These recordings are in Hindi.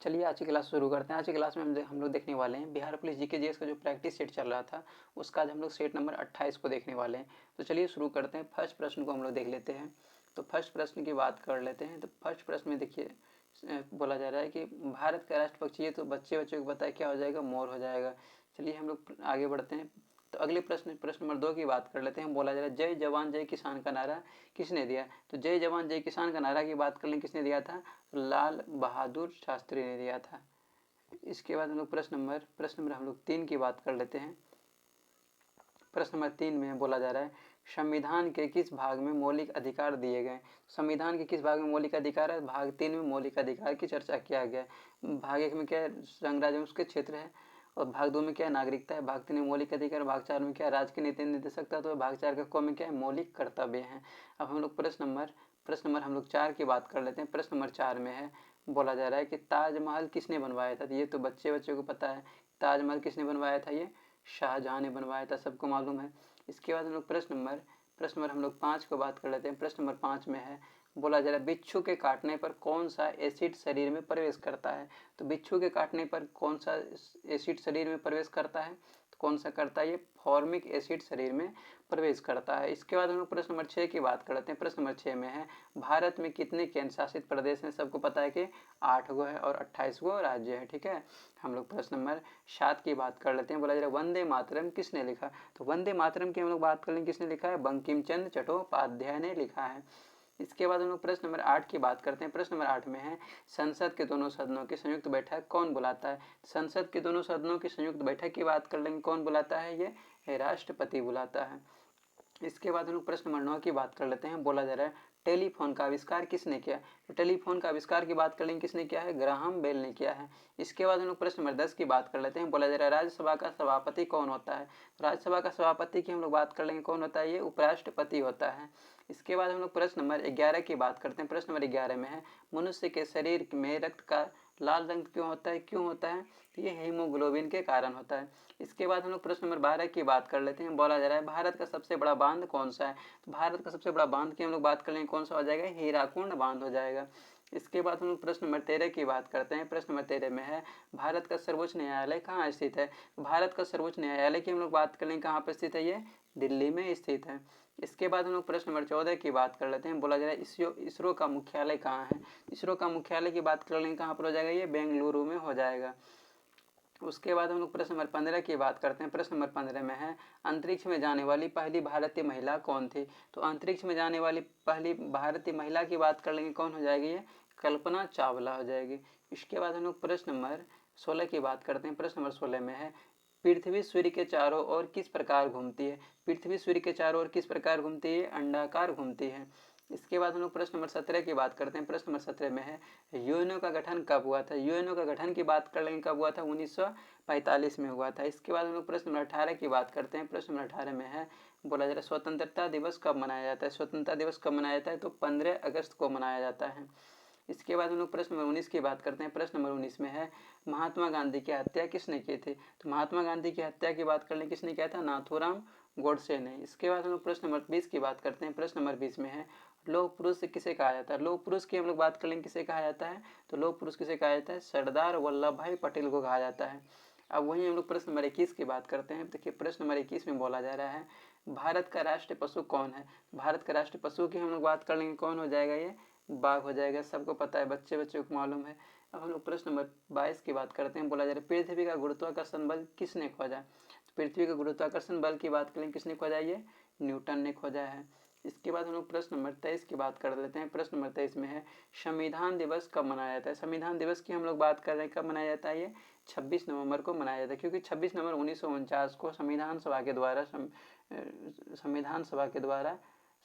चलिए आज की क्लास शुरू करते हैं। आज की क्लास में हम लोग देखने वाले हैं बिहार पुलिस जीके जीएस का जो प्रैक्टिस सेट चल रहा था उसका आज हम लोग सेट नंबर 28 को देखने वाले हैं। तो चलिए शुरू करते हैं। फर्स्ट प्रश्न को हम लोग देख लेते हैं। तो फर्स्ट प्रश्न की बात कर लेते हैं। तो फर्स्ट प्रश्न में देखिए बोला जा रहा है कि भारत का राष्ट्र पक्षी है, तो बच्चे को बताए क्या हो जाएगा, मोर हो जाएगा। चलिए हम लोग आगे बढ़ते हैं। तो अगले प्रश्न नंबर 2 की बात कर लेते हैं। बोला जा रहा है जय जवान जय किसान का नारा किसने दिया। तो जय जवान जय किसान का नारा की बात कर लें, किसने दिया था, लाल बहादुर शास्त्री ने दिया था। इसके बाद हम लोग प्रश्न नंबर हम लोग 3 की बात कर लेते हैं। प्रश्न नंबर 3 में बोला जा रहा है संविधान के किस भाग में मौलिक अधिकार दिए गए। संविधान के किस भाग में मौलिक अधिकार है, भाग 3 में मौलिक अधिकार की चर्चा किया गया। भाग 1 में क्या है, संघ राज्य उसके क्षेत्र है, और भाग 2 में क्या है, नागरिकता है। भाग 3 में मौलिक अधिकार, भाग 4 में क्या है, राज्य की नीति निर्देशकता, तो भाग 4 का क में क्या है, मौलिक कर्तव्य है। अब हम लोग प्रश्न नंबर हम लोग 4 की बात कर लेते हैं। प्रश्न नंबर 4 में है, बोला जा रहा है कि ताजमहल किसने बनवाया था। ये तो बच्चे को पता है, ताजमहल किसने बनवाया था, ये शाहजहां ने बनवाया था, सबको मालूम है। इसके बाद हम लोग प्रश्न नंबर हम लोग 5 को बात कर लेते हैं। प्रश्न नंबर 5 में है, बोला जा रहा है बिच्छू के काटने पर कौन सा एसिड शरीर में प्रवेश करता है। तो बिच्छू के काटने पर कौन सा एसिड शरीर में प्रवेश करता है, तो कौन सा करता है, ये फॉर्मिक एसिड शरीर में प्रवेश करता है। इसके बाद हम लोग प्रश्न नंबर 6 की बात कर लेते हैं। प्रश्न नंबर 6 में है, भारत में कितने केंद्र शासित प्रदेश हैं। सबको पता है कि 8 गो है और 28 गो राज्य है, ठीक है। हम लोग प्रश्न नंबर 7 की बात कर लेते हैं। बोला जा रहा है वंदे मातरम किसने लिखा। तो वंदे मातरम की हम लोग बात कर लें, किसने लिखा है, बंकिम चंद्र चट्टोपाध्याय ने लिखा है। इसके बाद हम लोग प्रश्न नंबर 8 की बात करते हैं। प्रश्न नंबर 8 में है, संसद के दोनों सदनों की संयुक्त बैठक कौन बुलाता है। संसद के दोनों सदनों की संयुक्त बैठक की बात कर लेंगे, कौन बुलाता है, ये राष्ट्रपति बुलाता है। इसके बाद हम लोग प्रश्न नंबर 9 की बात कर लेते हैं। बोला जा रहा है टेलीफोन का आविष्कार किसने किया। तो टेलीफोन का आविष्कार की बात कर लेंगे, किसने किया है, ग्राहम बेल ने किया है। इसके बाद हम लोग प्रश्न नंबर 10 की बात कर लेते हैं। बोला जा रहा है राज्यसभा का सभापति कौन होता है। राज्यसभा का सभापति की हम लोग बात कर लेंगे, कौन होता है, ये उपराष्ट्रपति होता है। इसके बाद हम लोग प्रश्न नंबर 11 की बात करते हैं। प्रश्न नंबर 11 में है, मनुष्य के शरीर में रक्त का लाल रंग क्यों होता है, क्यों होता है, तो ये हीमोग्लोबिन के कारण होता है। इसके बाद हम लोग प्रश्न नंबर 12 की बात कर लेते हैं। बोला जा रहा है भारत का सबसे बड़ा बांध कौन सा है। तो भारत का सबसे बड़ा बांध की हम लोग बात कर लेंगे, कौन सा हो जाएगा, हीराकुंड बांध हो जाएगा। इसके बाद हम लोग प्रश्न नंबर 13 की बात करते हैं। प्रश्न नंबर 13 में है, भारत का सर्वोच्च न्यायालय कहाँ स्थित है। भारत का सर्वोच्च न्यायालय की हम लोग बात कर लेंगे, कहाँ पर स्थित है, ये दिल्ली में स्थित है। इसके बाद हम लोग प्रश्न नंबर 14 की बात कर लेते हैं। बोला जा रहा है इसरो का मुख्यालय कहाँ है। इसरो का मुख्यालय की बात कर लेंगे, कहाँ पर हो जाएगा, ये बेंगलुरु में हो जाएगा। उसके बाद हम लोग प्रश्न नंबर 15 की बात करते हैं। प्रश्न नंबर 15 में है, अंतरिक्ष में जाने वाली पहली भारतीय महिला कौन थी। तो अंतरिक्ष में जाने वाली पहली भारतीय महिला की बात कर लेंगे, कौन हो जाएगी, ये कल्पना चावला हो जाएगी। इसके बाद हम लोग प्रश्न नंबर 16 की बात करते हैं। प्रश्न नंबर 16 में है, पृथ्वी सूर्य के चारों ओर किस प्रकार घूमती है। पृथ्वी सूर्य के चारों ओर किस प्रकार घूमती है, अंडाकार घूमती है। इसके बाद हम लोग प्रश्न नंबर 17 की बात करते हैं। प्रश्न नंबर 17 में है, यूएनओ का गठन कब हुआ था। यूएनओ का गठन की बात कर लेंगे, कब हुआ था, 1945 में हुआ था। इसके बाद हम लोग प्रश्न नंबर 18 की बात करते हैं। प्रश्न नंबर 18 में है, बोला जा रहा है स्वतंत्रता दिवस कब मनाया जाता है। स्वतंत्रता दिवस कब मनाया जाता है, तो 15 अगस्त को मनाया जाता है। इसके बाद हम लोग प्रश्न नंबर 19 की बात करते हैं। प्रश्न नंबर 19 में है, महात्मा गांधी की हत्या किसने की थी। तो महात्मा गांधी की हत्या की बात कर लें, किसने किया था, नाथूराम गोडसे ने। इसके बाद हम लोग प्रश्न नंबर 20 की बात करते हैं। प्रश्न नंबर 20 में है, लौह पुरुष किसे कहा जाता है। लौह पुरुष की हम लोग बात कर लेंगे, किसे कहा जाता है, तो लौह पुरुष किसे कहा जाता है, सरदार वल्लभ भाई पटेल को कहा जाता है। अब वहीं हम लोग प्रश्न नंबर 21 की बात करते हैं। देखिए प्रश्न नंबर 21 में बोला जा रहा है, भारत का राष्ट्रीय पशु कौन है। भारत का राष्ट्रीय पशु की हम लोग बात कर लेंगे, कौन हो जाएगा, ये बाघ हो जाएगा, सबको पता है, बच्चे को मालूम है। अब हम लोग प्रश्न नंबर 22 की बात करते हैं। बोला जा रहा है पृथ्वी का गुरुत्वाकर्षण बल किसने खोजा। तो पृथ्वी का गुरुत्वाकर्षण बल की बात करें, किसने खोजा, ये न्यूटन ने खोजा है। इसके बाद हम लोग प्रश्न नंबर 23 की बात कर लेते हैं। प्रश्न नंबर 23 में है, संविधान दिवस कब मनाया जाता है। संविधान दिवस की हम लोग बात कर रहे हैं, कब मनाया जाता है, ये 26 नवंबर को मनाया जाता है, क्योंकि 26 नवंबर 1949 को संविधान सभा के द्वारा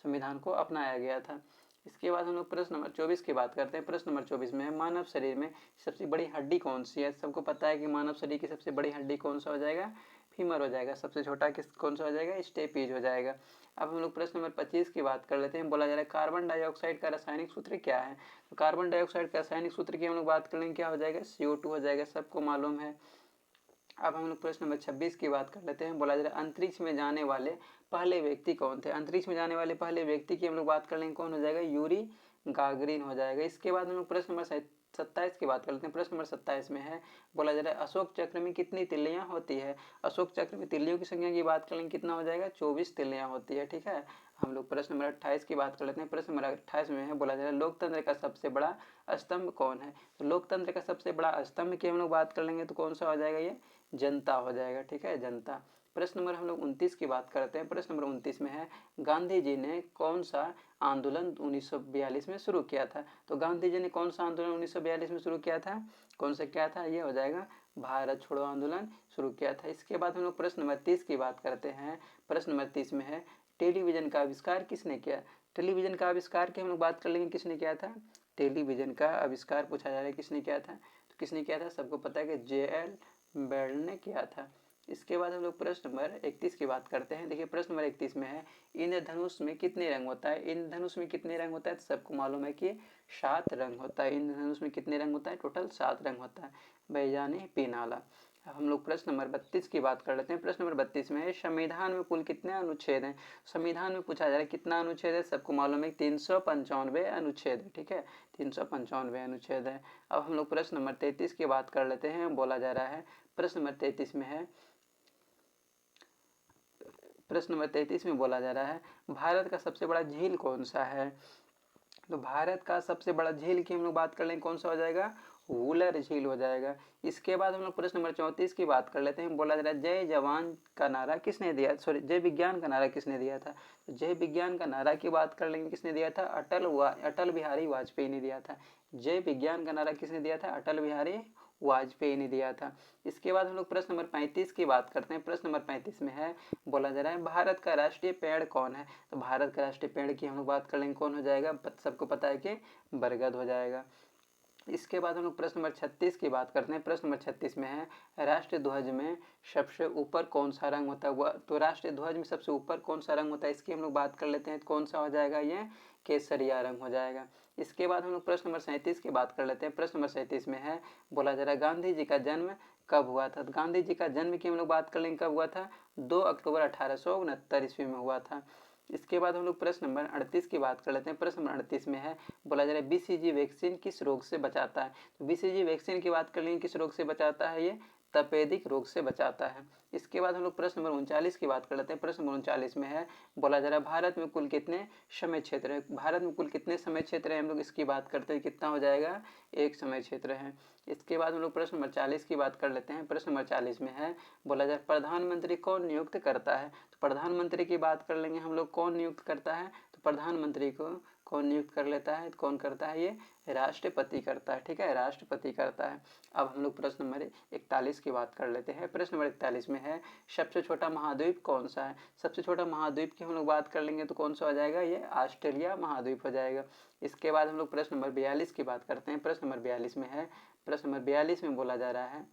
संविधान को अपनाया गया था। इसके बाद हम लोग प्रश्न नंबर 24 की बात करते हैं। प्रश्न नंबर 24 में है, मानव शरीर में सबसे बड़ी हड्डी कौन सी है। सबको पता है कि मानव शरीर की सबसे बड़ी हड्डी कौन सा हो जाएगा, फीमर हो जाएगा। सबसे छोटा किस कौन सा हो जाएगा, स्टेपीज हो जाएगा। अब हम लोग प्रश्न नंबर 25 की बात कर लेते हैं। बोला जा रहा है कार्बन डाइऑक्साइड का रासायनिक सूत्र क्या है। तो कार्बन डाइऑक्साइड का रासायनिक सूत्र की हम लोग बात कर लेंगे, क्या हो जाएगा, CO2 हो जाएगा, सबको मालूम है। अब हम लोग प्रश्न नंबर 26 की बात कर लेते हैं। बोला जा रहा है अंतरिक्ष में जाने वाले पहले व्यक्ति कौन थे। अंतरिक्ष में जाने वाले पहले व्यक्ति की हम लोग बात कर लेंगे, कौन हो जाएगा, यूरी गागरिन हो जाएगा। इसके बाद हम लोग प्रश्न नंबर 27 की बात करते हैं। प्रश्न नंबर 27 में है, बोला जा रहा है अशोक चक्र में कितनी तिल्लियां होती है। अशोक चक्र में तिल्लियों की संख्या की बात करेंगे, कितना हो जाएगा, 24 तिल्लियां होती है। ठीक है, हम लोग प्रश्न नंबर 28 की बात कर लेते हैं। प्रश्न नंबर 28 में है, बोला जा रहा है लोकतंत्र का सबसे बड़ा स्तंभ कौन है। तो लोकतंत्र का सबसे बड़ा स्तंभ की हम लोग बात कर लेंगे तो कौन सा हो जाएगा, ये जनता हो जाएगा। ठीक है, जनता। प्रश्न नंबर हम लोग 29 की बात करते हैं। प्रश्न नंबर 29 में है, गांधी जी ने कौन सा आंदोलन 1942 में शुरू किया था। तो गांधी जी ने कौन सा आंदोलन 1942 में शुरू किया था, कौन सा क्या था, ये हो जाएगा भारत छोड़ो आंदोलन शुरू किया था। इसके बाद हम लोग प्रश्न नंबर 30 की बात करते हैं। प्रश्न नंबर 30 में है, टेलीविजन का आविष्कार किसने किया। टेलीविजन का आविष्कार की हम लोग बात कर लेंगे, किसने किया था, टेलीविजन का आविष्कार पूछा जा रहा है किसने किया था। तो किसने किया था, सबको पता है कि JL बेल ने किया था। इसके बाद हम लोग प्रश्न नंबर 31 की बात करते हैं। देखिए प्रश्न नंबर 31 में है, इंद्रधनुष में कितने रंग होता है। इंद्रधनुष में कितने रंग होता है, तो सबको मालूम है कि 7 रंग होता है। इंद्रधनुष में कितने रंग होता है, टोटल 7 रंग होता है। बैजानी पीनाला। हम लोग प्रश्न नंबर 32 की बात कर लेते हैं। प्रश्न नंबर 32 में है, संविधान में कुल कितने अनुच्छेद हैं। संविधान में पूछा जा रहा है कितना अनुच्छेद है, सबको मालूम है 395 अनुच्छेद है। ठीक है, 395 अनुच्छेद है। अब हम लोग प्रश्न नंबर 33 की बात कर लेते हैं। बोला जा रहा है, प्रश्न नंबर 33 में है, प्रश्न नंबर 33 में बोला जा रहा है, भारत का सबसे बड़ा झील कौन सा है। तो भारत का सबसे बड़ा झील की हम लोग बात कर लेंगे, कौन सा हो जाएगा, वुलर झील हो जाएगा। इसके बाद हम लोग प्रश्न नंबर 34 की बात कर लेते हैं। बोला जा रहा है, जय जवान का नारा किसने दिया, सॉरी जय विज्ञान का नारा किसने दिया था। तो जय विज्ञान का नारा की बात कर लेंगे, किसने दिया था, अटल बिहारी वाजपेयी ने दिया था। जय विज्ञान का नारा किसने दिया था, अटल बिहारी वाजपेयी ने दिया था। इसके बाद हम लोग प्रश्न नंबर 35 की बात करते हैं। प्रश्न नंबर 35 में है, बोला जा रहा है भारत का राष्ट्रीय पेड़ कौन है। तो भारत का राष्ट्रीय पेड़ की हम लोग बात कर लेंगे, कौन हो जाएगा, सबको पता है कि बरगद हो जाएगा। इसके बाद हम लोग प्रश्न नंबर 36 की बात करते हैं। प्रश्न नंबर 36 में है, राष्ट्रीय ध्वज में सबसे ऊपर कौन सा रंग होता है। तो राष्ट्रीय ध्वज में सबसे ऊपर कौन सा रंग होता है, इसकी हम लोग बात कर लेते हैं। तो कौन सा हो जाएगा, ये केसरिया रंग हो जाएगा। इसके बाद हम लोग प्रश्न नंबर 37 की बात कर लेते हैं। प्रश्न नंबर 37 में है, बोला जा रहा है गांधी जी का जन्म कब हुआ था। तो गांधी जी का जन्म की हम लोग बात कर लेंगे, कब हुआ था, 2 अक्टूबर 1869 ईस्वी में हुआ था। इसके बाद हम लोग प्रश्न नंबर 38 की बात कर लेते हैं। प्रश्न नंबर 38 में है, बोला जा रहा है BCG वैक्सीन किस रोग से बचाता है। तो BCG वैक्सीन की बात कर लेंगे, किस रोग से बचाता है, ये तपेदिक रोग से बचाता है। इसके बाद हम लोग प्रश्न नंबर 39 की बात कर लेते हैं। प्रश्न नंबर 39 में है, बोला जा रहा है भारत में कुल कितने समय क्षेत्र है। भारत में कुल कितने समय क्षेत्र है, हम लोग इसकी बात करते हैं, कितना हो जाएगा, 1 समय क्षेत्र है। इसके बाद हम लोग प्रश्न नंबर 40 की बात कर लेते हैं। प्रश्न नंबर 40 में है, बोला जा रहा है प्रधानमंत्री कौन नियुक्त करता है। तो प्रधानमंत्री की बात कर लेंगे हम लोग, कौन नियुक्त करता है, तो प्रधानमंत्री को कौन नियुक्त कर लेता है, तो कौन करता है, ये राष्ट्रपति करता है। ठीक है, राष्ट्रपति करता है। अब हम लोग प्रश्न नंबर 41 की बात कर लेते हैं। प्रश्न नंबर 41 में है, सबसे छोटा महाद्वीप कौन सा है। सबसे छोटा महाद्वीप की हम लोग बात कर लेंगे तो कौन सा हो जाएगा, ये ऑस्ट्रेलिया महाद्वीप हो जाएगा। इसके बाद हम लोग प्रश्न नंबर 42 की बात करते हैं। प्रश्न नंबर 42 में है, प्रश्न नंबर 42 में बोला जा रहा है,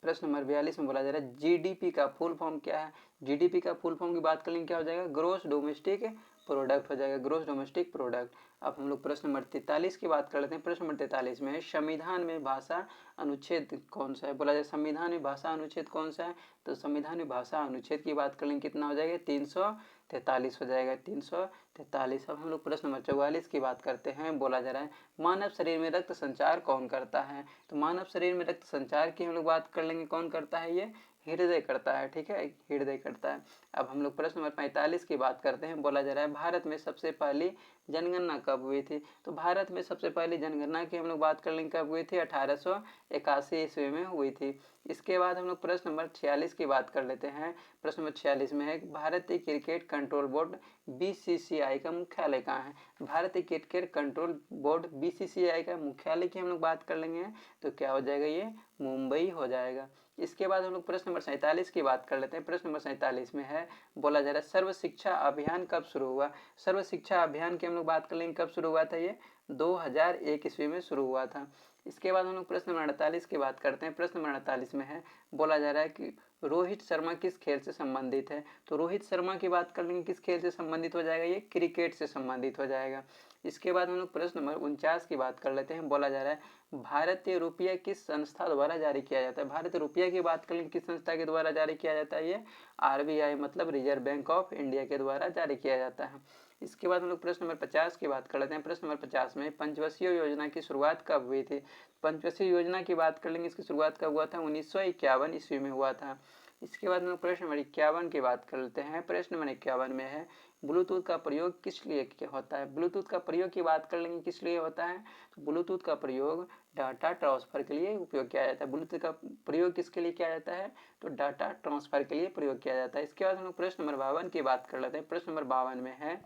प्रश्न नंबर 42 में बोला जा रहा है GDP का फुल फॉर्म क्या है। GDP का फुल फॉर्म की बात कर लेंगे, क्या हो जाएगा, ग्रोस डोमेस्टिक प्रोडक्ट हो जाएगा, ग्रोस डोमेस्टिक प्रोडक्ट। अब हम लोग प्रश्न नंबर 43 की बात कर लेते हैं। प्रश्न नंबर 43 में है, संविधान में भाषा अनुच्छेद कौन सा है। बोला जाए संविधान में भाषा अनुच्छेद कौन सा है। तो संविधान में भाषा अनुच्छेद की बात कर लेंगे, कितना हो जाएगा, 343 हो जाएगा, 343। अब हम लोग प्रश्न नंबर 44 की बात करते हैं। बोला जा रहा है मानव शरीर में रक्त संचार कौन करता है। तो मानव शरीर में रक्त संचार की हम लोग बात कर लेंगे, कौन करता है, ये हृदय करता है। ठीक है, हृदय करता है। अब हम लोग प्रश्न नंबर 45 की बात करते हैं। बोला जा रहा है भारत में सबसे पहली जनगणना कब हुई थी। तो भारत में सबसे पहली जनगणना की हम लोग बात कर लेंगे, कब हुई थी, 1881 ईस्वी में हुई थी। इसके बाद हम लोग प्रश्न नंबर 46 की बात कर लेते हैं। प्रश्न नंबर 46 में है, भारतीय क्रिकेट कंट्रोल बोर्ड BCCI का मुख्यालय कहाँ है। भारतीय क्रिकेट कंट्रोल बोर्ड BCCI का मुख्यालय की हम लोग बात कर लेंगे, तो क्या हो जाएगा, ये मुंबई हो जाएगा। इसके बाद हम लोग प्रश्न नंबर 47 की बात कर लेते हैं। प्रश्न नंबर 47 में है, बोला जा रहा है सर्व शिक्षा अभियान कब शुरू हुआ। सर्व शिक्षा अभियान की हम लोग बात कर लेंगे, कब शुरू हुआ था, ये 2001 ईस्वी में शुरू हुआ था। इसके बाद हम लोग प्रश्न नंबर 48 की बात करते हैं। प्रश्न नंबर 48 में है, बोला जा रहा है कि रोहित शर्मा किस खेल से संबंधित है। तो रोहित शर्मा की बात कर लेंगे, किस खेल से संबंधित हो जाएगा, ये क्रिकेट से संबंधित हो जाएगा। इसके बाद हम लोग प्रश्न नंबर 49 की बात कर लेते हैं। बोला जा रहा है भारतीय रुपया किस संस्था द्वारा जारी किया जाता है। भारतीय रुपया की बात कर लेंगे, किस संस्था के द्वारा जारी किया जाता है, ये RBI मतलब रिजर्व बैंक ऑफ इंडिया के द्वारा जारी किया जाता है। इसके बाद हम लोग प्रश्न नंबर 50 की बात कर लेते हैं। प्रश्न नंबर 50 में पंचवर्षीय योजना की शुरुआत कब हुई थी? पंचवर्षीय योजना की बात कर लेंगे। इसकी शुरुआत कब हुआ था? 1951 ईस्वी में हुआ था। इसके बाद हम लोग प्रश्न नंबर 51 की बात कर लेते हैं। प्रश्न नंबर 51 में है ब्लूटूथ का प्रयोग किस लिए होता है? ब्लूटूथ का प्रयोग की बात कर लेंगे, किस लिए होता है? तो ब्लूटूथ का प्रयोग डाटा ट्रांसफर के लिए उपयोग किया जाता है। ब्लूटूथ का प्रयोग किसके लिए किया जाता है? तो डाटा ट्रांसफर के लिए प्रयोग किया जाता है। इसके बाद हम लोग प्रश्न नंबर 52 की बात कर लेते हैं। प्रश्न नंबर 52 में है,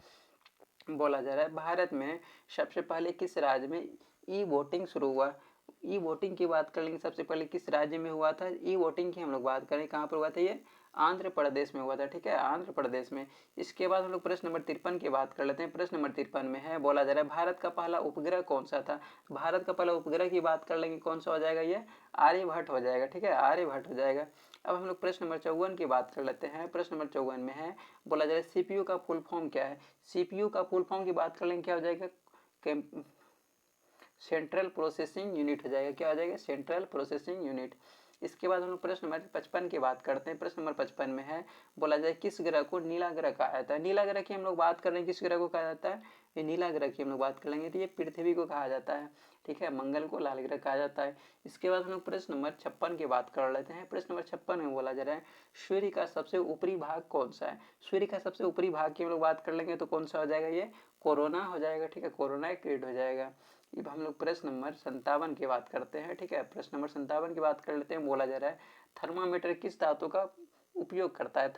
बोला जा रहा है भारत में सबसे पहले किस राज्य में ई वोटिंग शुरू हुआ? ई वोटिंग की बात कर लेंगे। सबसे पहले किस राज्य में हुआ था ई वोटिंग की हम लोग बात करें, कहाँ पर हुआ था? ये आंध्र प्रदेश में हुआ था। ठीक है, आंध्र प्रदेश में। इसके बाद हम लोग प्रश्न नंबर 53 की बात कर लेते हैं। प्रश्न नंबर 53 में है, बोला जा रहा है भारत का पहला उपग्रह कौन सा था? भारत का पहला उपग्रह की बात कर लेंगे, कौन सा हो जाएगा? ये आर्यभट्ट हो जाएगा। ठीक है, आर्यभट्ट हो जाएगा। अब हम लोग प्रश्न नंबर 54 की बात कर लेते हैं। प्रश्न नंबर 54 में है, बोला जा रहा है सीपीयू का फुल फॉर्म क्या है? सीपीयू का फुल फॉर्म की बात कर लेंगे, क्या हो जाएगा? सेंट्रल प्रोसेसिंग यूनिट हो जाएगा। क्या हो जाएगा? Central processing unit. इसके बाद हम लोग प्रश्न नंबर 55 की बात करते हैं। प्रश्न नंबर 55 में है, बोला जाए किस ग्रह को नीला ग्रह कहा जाता है? नीला ग्रह की हम लोग बात कर रहे हैं, किस ग्रह को कहा जाता है? ये नीला ग्रह की हम लोग बात कर लेंगे तो ये पृथ्वी को कहा जाता है। ठीक है, मंगल को लाल ग्रह कहा जाता है। इसके बाद हम लोग प्रश्न नंबर 56 की बात कर लेते हैं। प्रश्न नंबर 56 में बोला जा रहा है सूर्य का सबसे ऊपरी भाग कौन सा है? सूर्य का सबसे ऊपरी भाग की हम लोग बात कर लेंगे तो कौन सा हो जाएगा? ये कोरोना हो जाएगा। ठीक है, कोरोना क्रिएट हो जाएगा। अब हम लोग प्रश्न नंबर 57 की बात करते हैं। ठीक है, प्रश्न नंबर 57 की बात कर लेते हैं। बोला जा रहा है थर्मामीटर किस धातु का उपयोग करता है?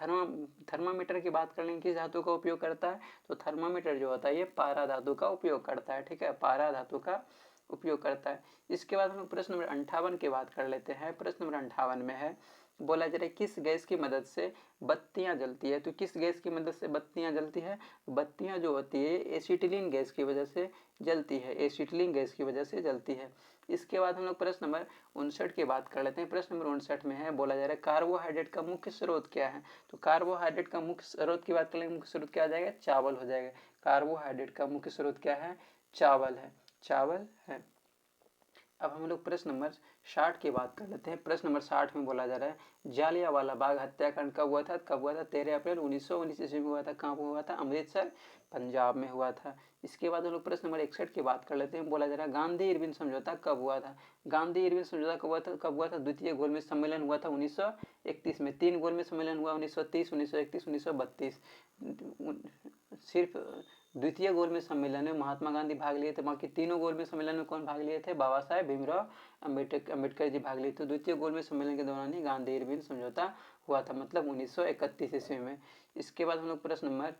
थर्मामीटर की बात कर लेंगे, किस धातु का उपयोग करता है? तो थर्मामीटर जो होता है ये पारा धातु का उपयोग करता है। ठीक है, पारा धातु का उपयोग करता है। इसके बाद हम लोग प्रश्न नंबर 58 की बात कर लेते हैं। प्रश्न नंबर 58 में है, बोला जा रहा है किस गैस की मदद से बत्तियां जलती है? तो किस गैस की मदद से बत्तियां जलती है? बत्तियां जो होती है एसिटिलीन गैस की वजह से जलती है। एसिटिलीन गैस की वजह से जलती है। इसके बाद हम लोग प्रश्न नंबर 59 की बात कर लेते हैं। प्रश्न नंबर 59 में है, बोला जा रहा है कार्बोहाइड्रेट का मुख्य स्रोत क्या है? तो कार्बोहाइड्रेट का मुख्य स्रोत की बात करेंगे, मुख्य स्रोत क्या आ जाएगा? चावल हो जाएगा। कार्बोहाइड्रेट का मुख्य स्रोत क्या है? चावल है। चावल है। अब हम लोग प्रश्न नंबर 60 की बात कर लेते हैं। प्रश्न नंबर 60 में बोला जा रहा है जालियांवाला बाग हत्याकांड कब हुआ था? कब हुआ था? 13 अप्रैल 1919 ईस्वी में हुआ था। कहाँ पर हुआ था? अमृतसर, पंजाब में हुआ था। इसके बाद हम लोग प्रश्न नंबर 61 की बात कर लेते हैं। बोला जा रहा है गांधी इरविन समझौता कब हुआ था? गांधी इरविन समझौता कब हुआ था? कब हुआ था? द्वितीय गोलमेज सम्मेलन हुआ था 1931 में। 3 गोलमेज सम्मेलन हुआ 1930, 1931, 1932। सिर्फ द्वितीय गोलमेज सम्मेलन में महात्मा गांधी भाग लिए थे, बाकी तीनों गोलमेज सम्मेलन में कौन भाग लिए थे? बाबा साहेब भीमराव अम्बेडकर जी भाग लिए थे। द्वितीय गोलमेज सम्मेलन के दौरान ही गांधी इरविन समझौता हुआ था, मतलब 1931 ईस्वी में। इसके बाद हम लोग प्रश्न नंबर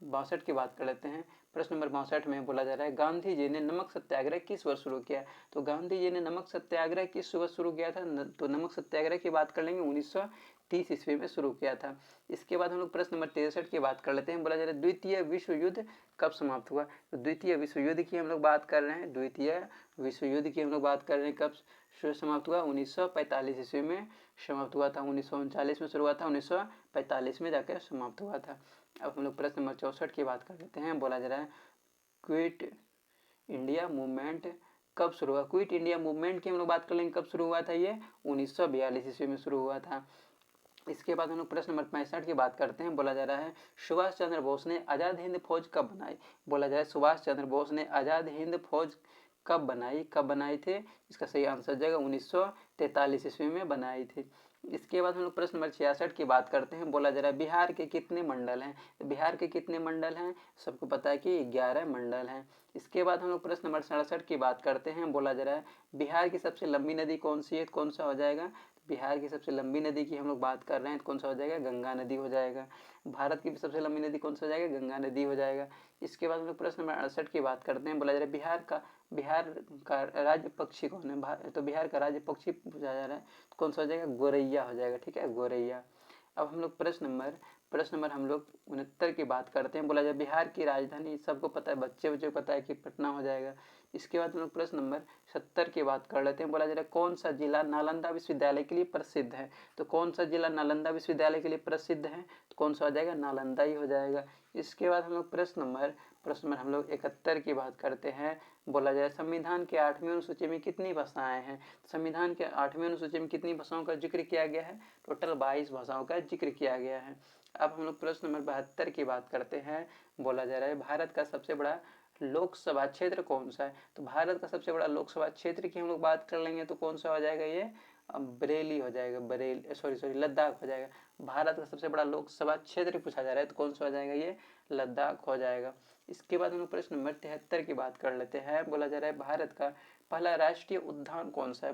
62 की बात कर लेते हैं। प्रश्न नंबर 62 में बोला जा रहा है गांधी जी ने नमक सत्याग्रह किस वर्ष शुरू किया? तो गांधी जी ने नमक सत्याग्रह किस वर्ष शुरू किया था? तो नमक सत्याग्रह की बात कर लेंगे 1930 ईस्वी में शुरू किया था। इसके बाद हम लोग प्रश्न नंबर 63 की बात कर लेते हैं। बोला जा रहा है द्वितीय विश्व युद्ध कब समाप्त हुआ? तो द्वितीय विश्व युद्ध की हम लोग बात कर रहे हैं। द्वितीय विश्व युद्ध की हम लोग बात कर रहे हैं, कब समाप्त हुआ? 1945 ईस्वी में समाप्त हुआ था। 1939 में शुरू हुआ था, 1945 में जाकर समाप्त हुआ था। अब हम लोग प्रश्न नंबर 64 की बात कर लेते हैं। बोला जा रहा है क्विट इंडिया मूवमेंट कब शुरू हुआ? क्विट इंडिया मूवमेंट की हम लोग बात कर लेंगे, कब शुरू हुआ था? ये 1942 ईस्वी में शुरू हुआ था। इसके बाद हम लोग प्रश्न नंबर 65 की बात करते हैं। बोला जा रहा है सुभाष चंद्र बोस ने आज़ाद हिंद फौज कब बनाई? बोला जा रहा है सुभाष चंद्र बोस ने आज़ाद हिंद फौज कब बनाई थी? इसका सही आंसर हो जाएगा 1943 ईस्वी में बनाई थी। इसके बाद हम लोग प्रश्न नंबर 66 की बात करते हैं। बोला जा रहा है बिहार के कितने मंडल हैं? बिहार के कितने मंडल हैं? सबको पता है कि 11 मंडल हैं। इसके बाद हम लोग प्रश्न नंबर 67 की बात करते हैं। बोला जा रहा है बिहार की सबसे लंबी नदी कौन सी है? कौन सा हो जाएगा? बिहार की सबसे लंबी नदी की हम लोग बात कर रहे हैं तो कौन सा हो जाएगा? गंगा नदी हो जाएगा। भारत की सबसे लंबी नदी कौन सा हो जाएगा? गंगा नदी हो जाएगा। इसके बाद हम लोग प्रश्न नंबर 68 की बात करते हैं। बोला जा रहा है बिहार का राज्य पक्षी कौन है? तो बिहार का राज्य पक्षी पूछा जा रहा है तो कौन सा हो जाएगा? गोरैया हो जाएगा। ठीक है, गोरैया। अब हम लोग प्रश्न नंबर हम लोग 69 की बात करते हैं। बोला जाए बिहार की राजधानी, सबको पता है, बच्चे को पता है कि पटना हो जाएगा। इसके बाद हम लोग प्रश्न नंबर 70 की बात कर लेते हैं। बोला जा रहा है कौन सा जिला नालंदा विश्वविद्यालय के लिए प्रसिद्ध है? तो कौन सा जिला नालंदा विश्वविद्यालय के लिए प्रसिद्ध है? तो कौन सा हो जाएगा? नालंदा ही हो जाएगा। इसके बाद हम लोग प्रश्न नंबर हम लोग 71 की बात करते हैं। बोला जाए संविधान के 8वीं अनुसूची में कितनी भाषाएं हैं? संविधान के 8वीं अनुसूची में कितनी भाषाओं का जिक्र किया गया है? टोटल 22 भाषाओं का जिक्र किया गया है। अब हम लोग प्रश्न नंबर 72 की बात करते हैं। बोला जा रहा है भारत का सबसे बड़ा लोकसभा क्षेत्र कौन सा है। तो भारत का सबसे बड़ा लोकसभा क्षेत्र की हम लोग बात कर लेंगे तो कौन सा हो जाएगा, ये बरेली हो जाएगा, बरेली सॉरी लद्दाख हो जाएगा। भारत का सबसे बड़ा लोकसभा क्षेत्र पूछा जा रहा है तो कौन सा हो जाएगा, ये लद्दाख हो जाएगा। इसके बाद हम लोग प्रश्न नंबर 73 की बात कर लेते हैं। बोला जा रहा है भारत का पहला राष्ट्रीय उद्यान कौन सा है।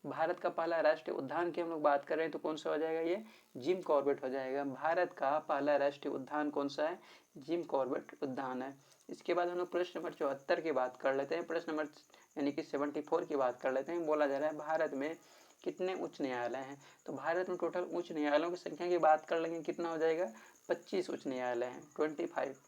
भारत का पहला राष्ट्रीय उद्यान की हम लोग बात कर रहे हैं तो कौन सा हो जाएगा, ये जिम कॉर्बेट हो जाएगा। भारत का पहला राष्ट्रीय उद्यान कौन सा है, जिम कॉर्बेट उद्यान है। इसके बाद हम लोग प्रश्न नंबर 74 की बात कर लेते हैं। प्रश्न नंबर यानी कि 74 की बात कर लेते हैं। बोला जा रहा है भारत में कितने उच्च न्यायालय हैं। तो भारत में टोटल उच्च न्यायालयों की संख्या की बात कर लेंगे, कितना हो जाएगा, 25 उच्च न्यायालय हैं, 25।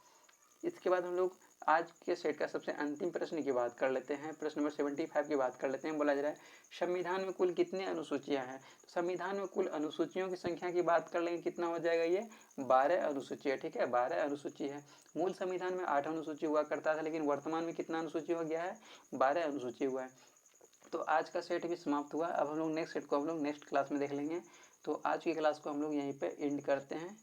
इसके बाद हम लोग आज के सेट का सबसे अंतिम प्रश्न की बात कर लेते हैं। प्रश्न नंबर 75 की बात कर लेते हैं। बोला जा रहा है संविधान में कुल कितनी अनुसूचियां हैं। तो संविधान में कुल अनुसूचियों की संख्या की बात कर लेंगे, कितना हो जाएगा, ये 12 अनुसूची है। ठीक है, 12 अनुसूची है। मूल संविधान में 8 अनुसूची हुआ करता था, लेकिन वर्तमान में कितना अनुसूची हो गया है, 12 अनुसूची हुआ है। तो आज का सेट भी समाप्त हुआ। अब हम लोग नेक्स्ट सेट को हम लोग नेक्स्ट क्लास में देख लेंगे। तो आज की क्लास को हम लोग यहीं पे एंड करते हैं।